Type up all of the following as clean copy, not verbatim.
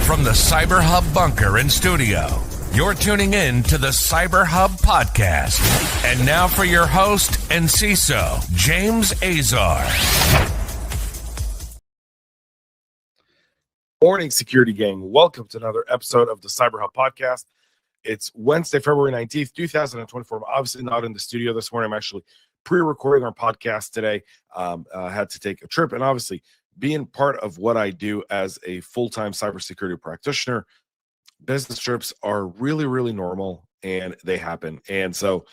From the CyberHub bunker and studio, you're tuning in to the CyberHub Podcast. And now for your host and CISO, James Azar. Morning, security gang. Welcome to another episode of the CyberHub Podcast. It's Wednesday, February 19th, 2024. I'm obviously not in the studio this morning. I'm actually pre-recording our podcast today. I had to take a trip, and obviously being part of what I do as a full-time cybersecurity practitioner, business trips are really, really normal, and they happen. And so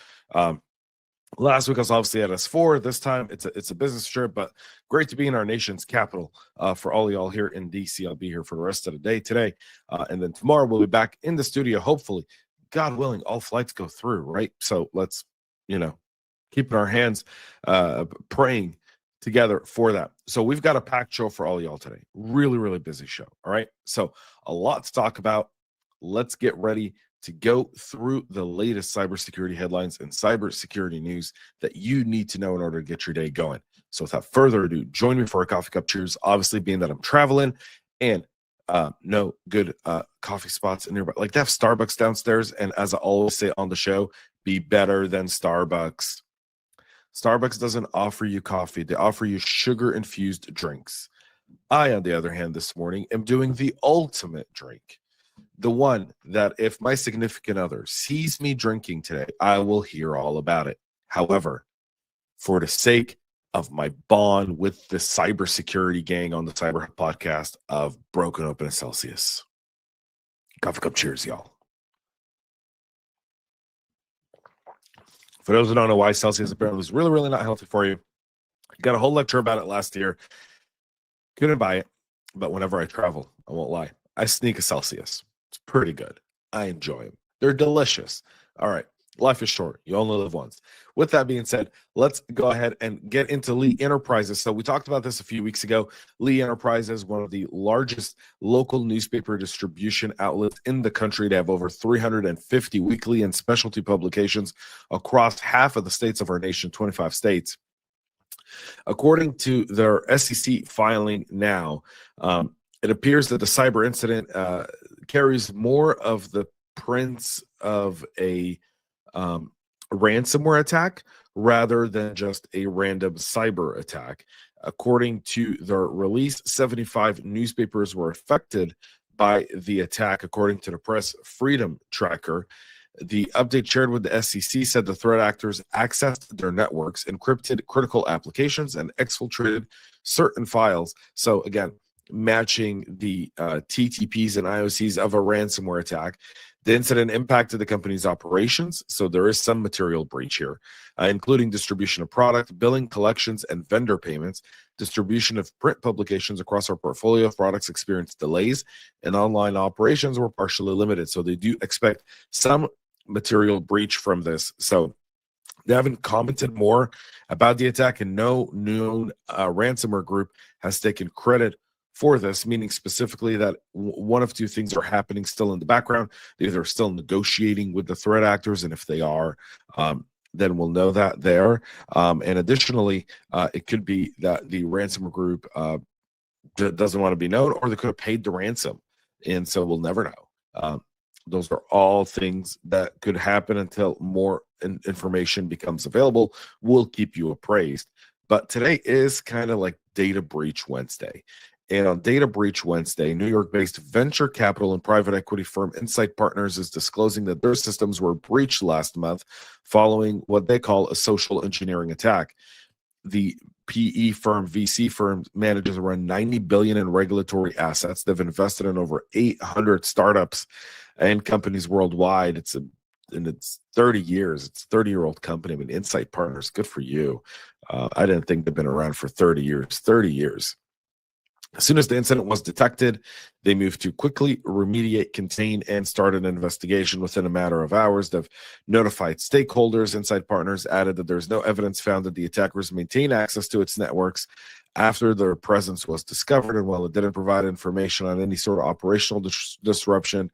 last week I was obviously at S4. This time it's a business trip, but great to be in our nation's capital. For all of y'all here in DC, I'll be here for the rest of the day today. And then tomorrow we'll be back in the studio. Hopefully, God willing, all flights go through, right? So let's, keep our hands praying together for that. So we've got a packed show for all y'all today. Really, really busy show. All right. So a lot to talk about. Let's get ready to go through the latest cybersecurity headlines and cybersecurity news that you need to know in order to get your day going. So without further ado, join me for a coffee cup cheers, obviously being that I'm traveling and no good coffee spots in nearby. Like, they have Starbucks downstairs. And as I always say on the show, be better than Starbucks. Starbucks doesn't offer you coffee. They offer you sugar-infused drinks. I, on the other hand, this morning am doing the ultimate drink. The one that if my significant other sees me drinking today, I will hear all about it. However, for the sake of my bond with the cybersecurity gang on the CyberHub Podcast, I've broken open a Celsius. Coffee cup cheers, y'all. For those who don't know why Celsius apparently is really, really not healthy for you, got a whole lecture about it last year. Couldn't buy it, but whenever I travel, I won't lie, I sneak a Celsius. It's pretty good. I enjoy them. They're delicious. All right. Life is short. You only live once. With that being said, let's go ahead and get into Lee Enterprises. So we talked about this a few weeks ago. Lee Enterprises, one of the largest local newspaper distribution outlets in the country. They have over 350 weekly and specialty publications across half of the states of our nation, 25 states. According to their SEC filing now, it appears that the cyber incident carries more of the prints of a ransomware attack rather than just a random cyber attack. According to their release, 75 newspapers were affected by the attack, according to the Press Freedom Tracker. The update shared with the SEC said the threat actors accessed their networks, encrypted critical applications, and exfiltrated certain files. So again, matching the TTPs and IOCs of a ransomware attack. The incident impacted the company's operations, so there is some material breach here, including distribution of product, billing, collections, and vendor payments. Distribution of print publications across our portfolio of products experienced delays, and online operations were partially limited. So they do expect some material breach from this. So they haven't commented more about the attack, and no known ransomware group has taken credit for this, meaning specifically that one of two things are happening still in the background. They're either still negotiating with the threat actors, and if they are, then we'll know that there. And additionally, it could be that the ransomware group doesn't want to be known, or they could have paid the ransom, and so we'll never know. Those are all things that could happen until more information becomes available. We'll keep you appraised. But today is kind of like Data Breach Wednesday. And on Data Breach Wednesday, New York-based venture capital and private equity firm Insight Partners is disclosing that their systems were breached last month following what they call a social engineering attack. The PE firm, VC firm, manages around $90 billion in regulatory assets. They've invested in over 800 startups and companies worldwide. It's 30 years. It's a 30-year-old company. I mean, Insight Partners, good for you. I didn't think they've been around for 30 years. 30 years. As soon as the incident was detected, they moved to quickly remediate, contain, and start an investigation within a matter of hours. They've notified stakeholders. Insight Partners added that there's no evidence found that the attackers maintained access to its networks after their presence was discovered. And while it didn't provide information on any sort of operational disruption,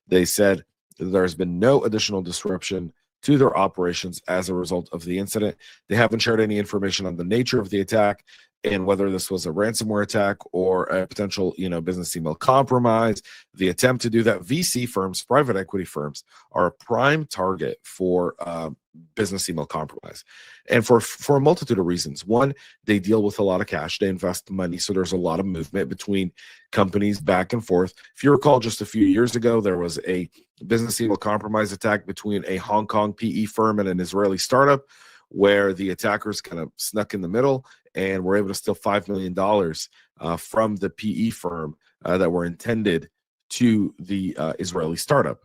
they said that there's been no additional disruption to their operations as a result of the incident. They haven't shared any information on the nature of the attack, in whether this was a ransomware attack or a potential, business email compromise. The attempt to do that, VC firms, private equity firms, are a prime target for business email compromise, and for a multitude of reasons. One, they deal with a lot of cash, they invest money, so there's a lot of movement between companies back and forth. If you recall, just a few years ago, there was a business email compromise attack between a Hong Kong PE firm and an Israeli startup, where the attackers kind of snuck in the middle and were able to steal $5 million from the PE firm that were intended to the Israeli startup.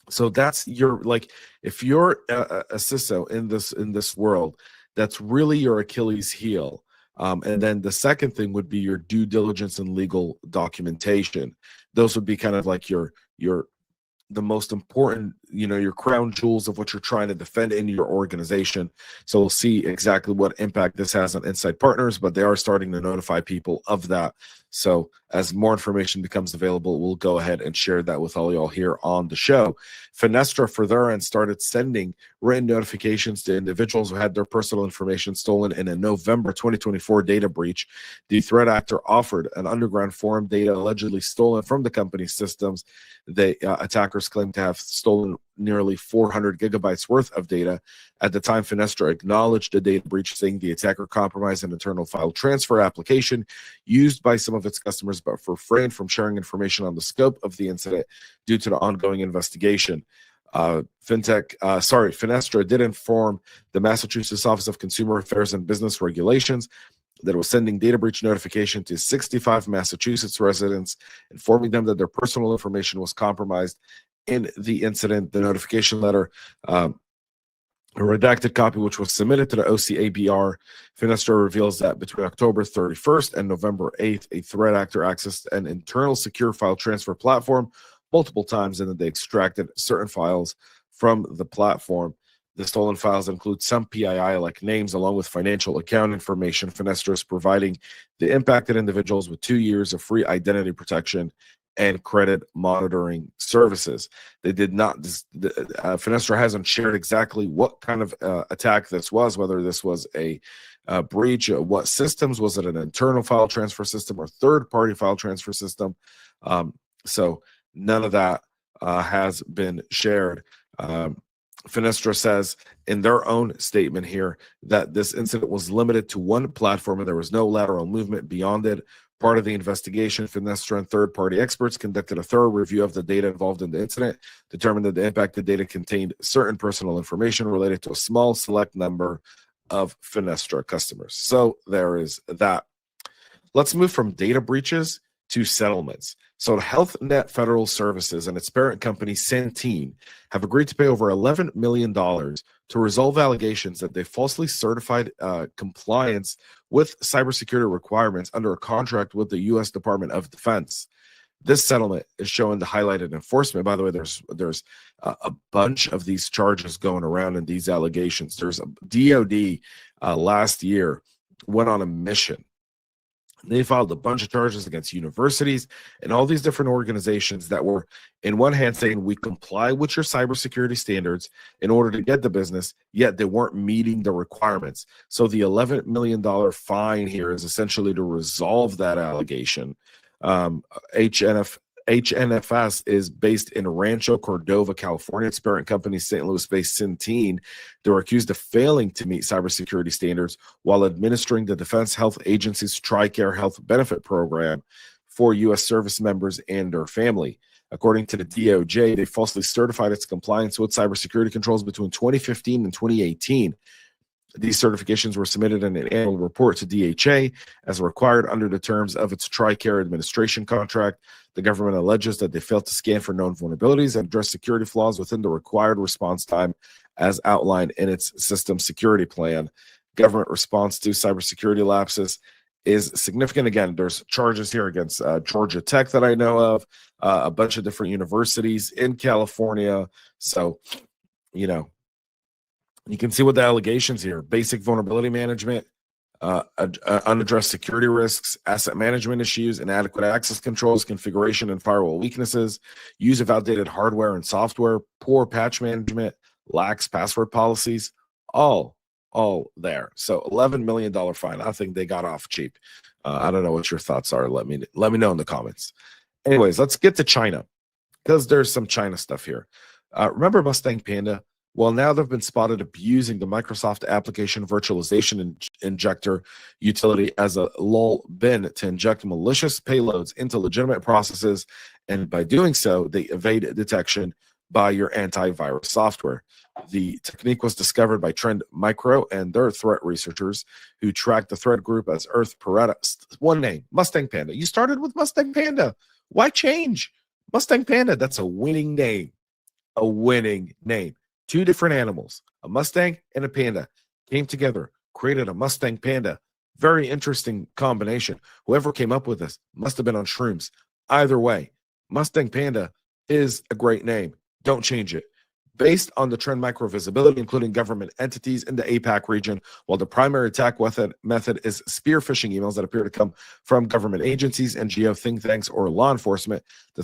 So that's if you're a CISO in this world, that's really your Achilles heel. And then the second thing would be your due diligence and legal documentation. Those would be kind of like the most important, your crown jewels of what you're trying to defend in your organization. So we'll see exactly what impact this has on inside partners, but they are starting to notify people of that. So as more information becomes available, we'll go ahead and share that with all y'all here on the show. Finastra, for their end, started sending written notifications to individuals who had their personal information stolen in a November 2024 data breach. The threat actor offered an underground forum data allegedly stolen from the company's systems. The attackers claimed to have stolen nearly 400 gigabytes worth of data. At the time, Finastra acknowledged the data breach, saying the attacker compromised an internal file transfer application used by some of its customers, but refrained from sharing information on the scope of the incident due to the ongoing investigation. Finastra did inform the Massachusetts Office of Consumer Affairs and Business Regulations that it was sending data breach notification to 65 Massachusetts residents, informing them that their personal information was compromised in the incident. The notification letter, a redacted copy, which was submitted to the OCABR, Finastra reveals that between October 31st and November 8th, a threat actor accessed an internal secure file transfer platform multiple times, and that they extracted certain files from the platform. The stolen files include some PII-like names, along with financial account information. Finastra is providing the impacted individuals with 2 years of free identity protection and credit monitoring services. They did not, Finastra hasn't shared exactly what kind of attack this was, whether this was a breach, what systems, was it an internal file transfer system or third-party file transfer system? So none of that has been shared. Finastra says in their own statement here that this incident was limited to one platform and there was no lateral movement beyond it. Part of the investigation, Finastra and third-party experts conducted a thorough review of the data involved in the incident, determined that the impacted data contained certain personal information related to a small select number of Finastra customers. So there is that. Let's move from data breaches to settlements. So Health Net Federal Services and its parent company Centene have agreed to pay over $11 million to resolve allegations that they falsely certified compliance with cybersecurity requirements under a contract with the U.S. Department of Defense. This settlement is showing the highlighted enforcement. By the way, there's a bunch of these charges going around and these allegations. There's a DoD last year went on a mission. They filed a bunch of charges against universities and all these different organizations that were, in one hand, saying we comply with your cybersecurity standards in order to get the business, yet they weren't meeting the requirements. So the $11 million fine here is essentially to resolve that allegation. HNFS is based in Rancho Cordova, California. Its parent company, St. Louis-based Centene, they were accused of failing to meet cybersecurity standards while administering the Defense Health Agency's TRICARE health benefit program for U.S. service members and their family. According to the DOJ, they falsely certified its compliance with cybersecurity controls between 2015 and 2018. These certifications were submitted in an annual report to DHA as required under the terms of its TRICARE administration contract. The government alleges that they failed to scan for known vulnerabilities and address security flaws within the required response time as outlined in its system security plan. Government response to cybersecurity lapses is significant. Again, there's charges here against Georgia Tech that I know of, a bunch of different universities in California. So, you can see what the allegations here: basic vulnerability management, unaddressed security risks, asset management issues, inadequate access controls, configuration and firewall weaknesses, use of outdated hardware and software, poor patch management, lax password policies, all all there. So $11 million fine. I think they got off cheap. I don't know what your thoughts are. Let me know in the comments. Anyways, let's get to China, because there's some China stuff here. Remember Mustang Panda? Well, now they've been spotted abusing the Microsoft Application Virtualization Injector utility as a lull bin to inject malicious payloads into legitimate processes, and by doing so, they evade detection by your antivirus software. The technique was discovered by Trend Micro and their threat researchers, who tracked the threat group as Earth Paretta. One name, Mustang Panda. You started with Mustang Panda. Why change? Mustang Panda, that's a winning name. A winning name. Two different animals, a Mustang and a panda, came together, created a Mustang Panda. Very interesting combination. Whoever came up with this must have been on shrooms. Either way, Mustang Panda is a great name. Don't change it. Based on the Trend Micro visibility, including government entities in the APAC region, while the primary attack method is spear phishing emails that appear to come from government agencies, NGO, think tanks, or law enforcement, the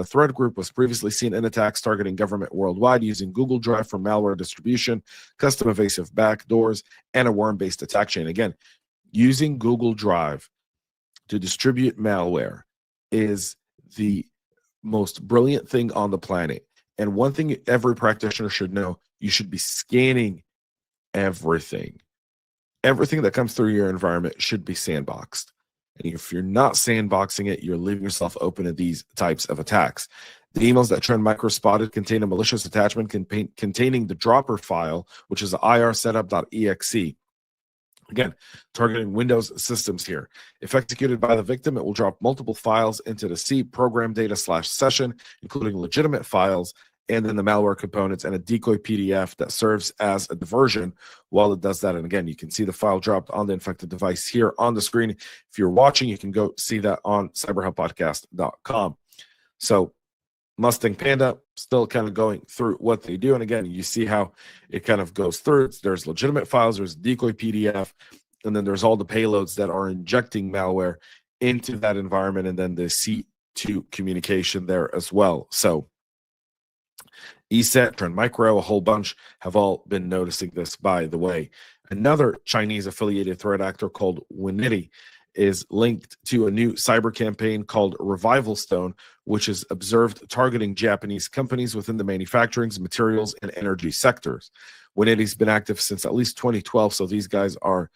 threat group was previously seen in attacks targeting government worldwide using Google Drive for malware distribution, custom evasive backdoors, and a worm-based attack chain. Again, using Google Drive to distribute malware is the most brilliant thing on the planet. And one thing every practitioner should know, you should be scanning everything. Everything that comes through your environment should be sandboxed. And if you're not sandboxing it, you're leaving yourself open to these types of attacks. The emails that Trend Micro spotted contain a malicious attachment containing the dropper file, which is irsetup.exe. Again, targeting Windows systems here. If executed by the victim, it will drop multiple files into the C program data /session, including legitimate files, and then the malware components and a decoy PDF that serves as a diversion while it does that. And again, you can see the file dropped on the infected device here on the screen. If you're watching, you can go see that on cyberhubpodcast.com. So Mustang Panda still kind of going through what they do. And again, you see how it kind of goes through. There's legitimate files, there's decoy PDF, and then there's all the payloads that are injecting malware into that environment, and then the C2 communication there as well. So ESET, Trend Micro, a whole bunch have all been noticing this, by the way. Another Chinese affiliated threat actor called Winity is linked to a new cyber campaign called Revival Stone, which is observed targeting Japanese companies within the manufacturing, materials, and energy sectors. Winity's been active since at least 2012, so these guys are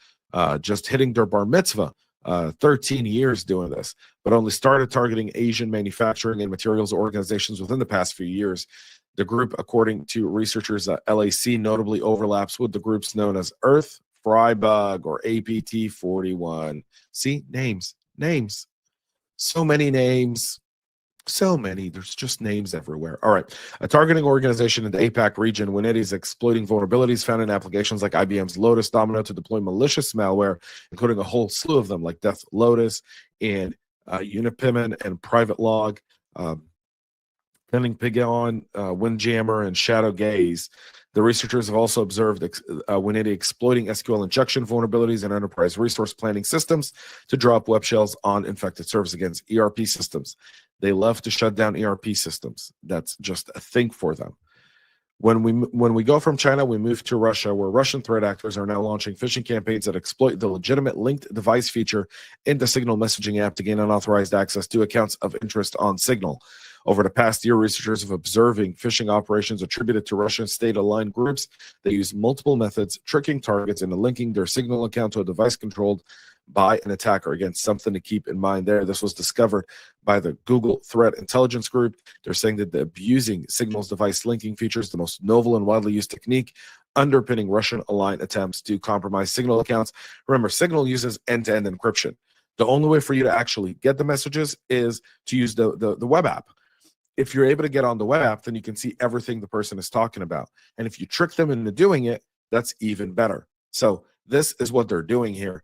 just hitting their bar mitzvah, 13 years doing this, but only started targeting Asian manufacturing and materials organizations within the past few years. The group, according to researchers at LAC, notably overlaps with the groups known as Earth Frybug or APT41. See, names. So many names. So many. There's just names everywhere. All right. A targeting organization in the APAC region, Winity is exploiting vulnerabilities found in applications like IBM's Lotus Domino to deploy malicious malware, including a whole slew of them like Death Lotus and Unipimon and Private Log, Cunning Pigon, Windjammer, and Shadow Gaze. The researchers have also observed Winity exploiting SQL injection vulnerabilities in enterprise resource planning systems to draw up web shells on infected servers against ERP systems. They love to shut down ERP systems. That's just a thing for them. When we go from China, we move to Russia, where Russian threat actors are now launching phishing campaigns that exploit the legitimate linked device feature in the Signal messaging app to gain unauthorized access to accounts of interest on Signal. Over the past year, researchers have observing phishing operations attributed to Russian state-aligned groups. They use multiple methods, tricking targets into linking their Signal account to a device controlled by an attacker. Again, something to keep in mind there. This was discovered by the Google Threat Intelligence Group. They're saying that the abusing Signal's device linking features, the most novel and widely used technique, underpinning Russian-aligned attempts to compromise Signal accounts. Remember, Signal uses end-to-end encryption. The only way for you to actually get the messages is to use the web app. If you're able to get on the web app, then you can see everything the person is talking about. And if you trick them into doing it, that's even better. So this is what they're doing here.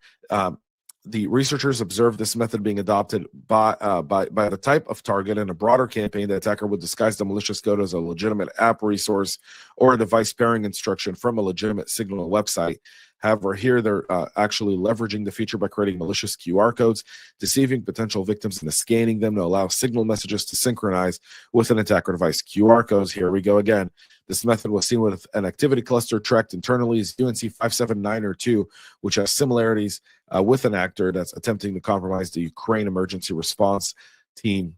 The researchers observed this method being adopted by the type of target in a broader campaign. The attacker would disguise the malicious code as a legitimate app resource or a device pairing instruction from a legitimate Signal website. However, here they're actually leveraging the feature by creating malicious QR codes, deceiving potential victims and scanning them to allow signal messages to synchronize with an attacker device. QR codes, here we go again. This method was seen with an activity cluster tracked internally as UNC 57902, which has similarities with an actor that's attempting to compromise the Ukraine emergency response team,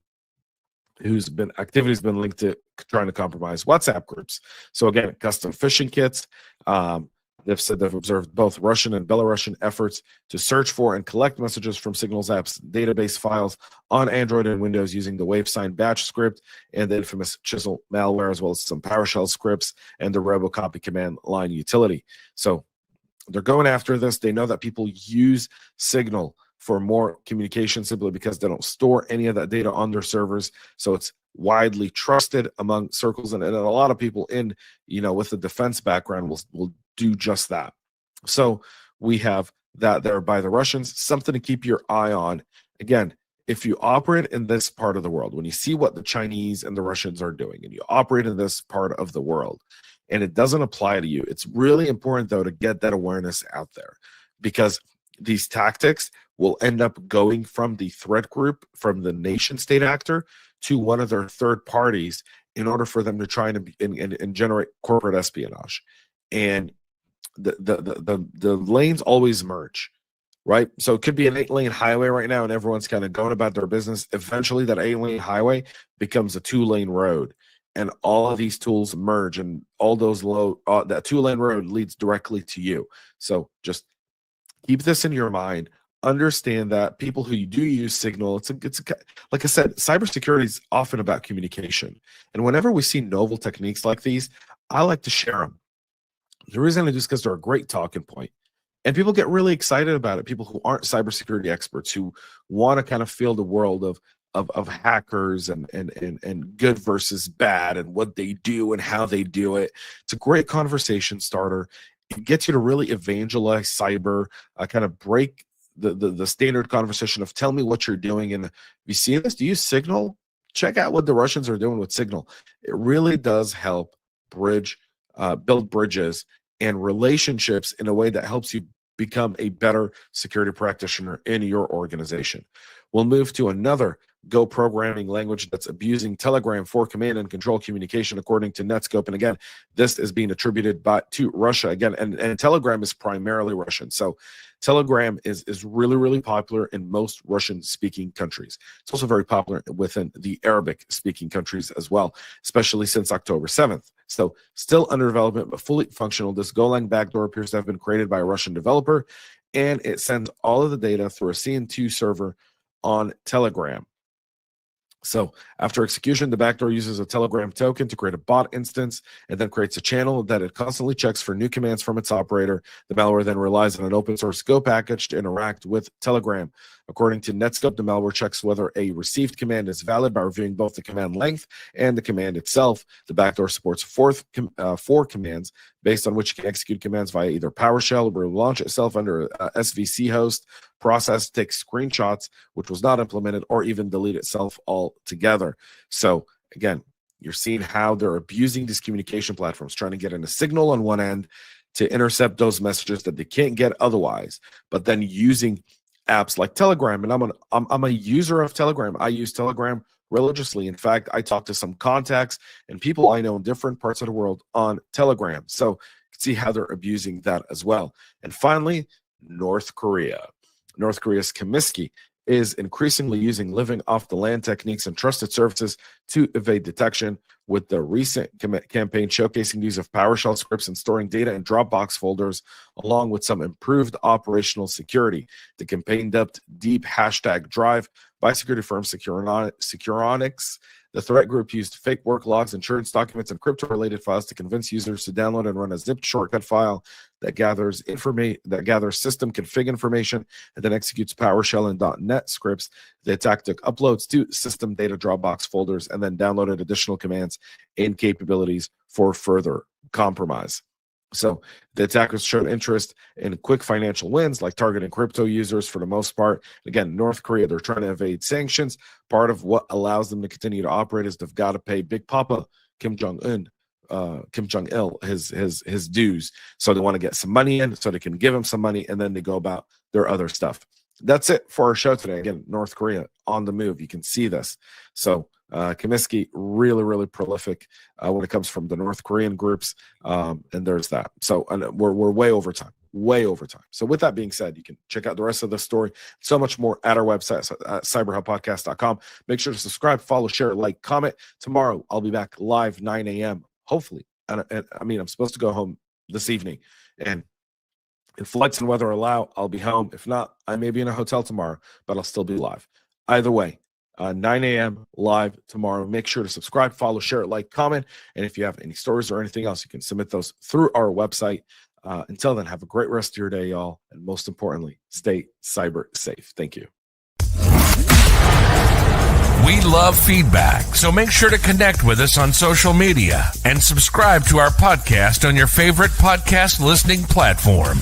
whose activity's been linked to trying to compromise WhatsApp groups. So again, custom phishing kits. They've said they've observed both Russian and Belarusian efforts to search for and collect messages from Signal's app's database files on Android and Windows using the WaveSign batch script and the infamous Chisel malware, as well as some PowerShell scripts and the RoboCopy command line utility. So they're going after this. They know that people use Signal for more communication simply because they don't store any of that data on their servers. So it's widely trusted among circles, and a lot of people in, with the defense background will do just that. So we have that there by the Russians, something to keep your eye on. Again, if you operate in this part of the world, when you see what the Chinese and the Russians are doing, and you operate in this part of the world, and it doesn't apply to you, it's really important, though, to get that awareness out there, because these tactics will end up going from the threat group, from the nation state actor, to one of their third parties in order for them to try and generate corporate espionage. And the lanes always merge, right? So it could be an 8-lane highway right now and everyone's kind of going about their business. Eventually that 8-lane highway becomes a 2-lane road, and all of these tools merge, and all those that 2-lane road leads directly to you. So just keep this in your mind. Understand that people who do use Signal, it's like I said, cybersecurity is often about communication. And whenever we see novel techniques like these, I like to share them. The reason I do is because they're a great talking point, and people get really excited about it. People who aren't cybersecurity experts, who want to kind of feel the world of hackers and good versus bad and what they do and how they do it. It's a great conversation starter. It gets you to really evangelize cyber, kind of break the standard conversation of tell me what you're doing. And if you see this, do you use Signal? Check out what the Russians are doing with Signal. It really does help build bridges and relationships in a way that helps you become a better security practitioner in your organization. We'll move to another Go programming language that's abusing Telegram for command and control communication, according to Netscope. And again, this is being attributed to Russia again, and Telegram is primarily Russian. So Telegram is really, really popular in most Russian-speaking countries. It's also very popular within the Arabic-speaking countries as well, especially since October 7th. So still under development, but fully functional. This Golang backdoor appears to have been created by a Russian developer, and it sends all of the data through a CN2 server on Telegram. So after execution, the backdoor uses a Telegram token to create a bot instance and then creates a channel that it constantly checks for new commands from its operator. The malware then relies on an open source Go package to interact with Telegram. According to Netscope, the malware checks whether a received command is valid by reviewing both the command length and the command itself. The backdoor supports four commands based on which you can execute commands via either PowerShell or launch itself under a SVC host, process, take screenshots, which was not implemented, or even delete itself altogether. So again, you're seeing how they're abusing these communication platforms, trying to get in a Signal on one end to intercept those messages that they can't get otherwise, but then using apps like Telegram. And I'm a user of Telegram. I use Telegram religiously. In fact, I talk to some contacts and people I know in different parts of the world on Telegram. So you can see how they're abusing that as well. And finally, North Korea. North Korea's Kimusky is increasingly using living off the land techniques and trusted services to evade detection, with the recent campaign showcasing the use of PowerShell scripts and storing data in Dropbox folders, along with some improved operational security. The campaign, dubbed Deep #Drive by security firm Securonics, the threat group used fake work logs, insurance documents, and crypto-related files to convince users to download and run a zipped shortcut file that gathers system config information and then executes PowerShell and .NET scripts. The attack took uploads to system data Dropbox folders and then downloaded additional commands and capabilities for further compromise. So the attackers showed interest in quick financial wins, like targeting crypto users for the most part. Again, North Korea, they're trying to evade sanctions. Part of what allows them to continue to operate is they've got to pay Big Papa Kim Jong-un Kim Jong-il his dues. So they want to get some money in so they can give him some money, and then they go about their other stuff. That's it for our show today. Again, North Korea on the move. You can see this. So Kimusky, really, really prolific when it comes from the North Korean groups. And there's that. So we're way over time. Way over time. So with that being said, you can check out the rest of the story, so much more at our website at cyberhubpodcast.com. Make sure to subscribe, follow, share, like, comment. Tomorrow I'll be back live 9 a.m. hopefully. And I'm supposed to go home this evening, and if flights and weather allow, I'll be home. If not, I may be in a hotel tomorrow, but I'll still be live. Either way, 9 a.m. live tomorrow. Make sure to subscribe, follow, share, like, comment. And if you have any stories or anything else, you can submit those through our website. Until then, have a great rest of your day, y'all. And most importantly, stay cyber safe. Thank you. We love feedback, so make sure to connect with us on social media and subscribe to our podcast on your favorite podcast listening platform.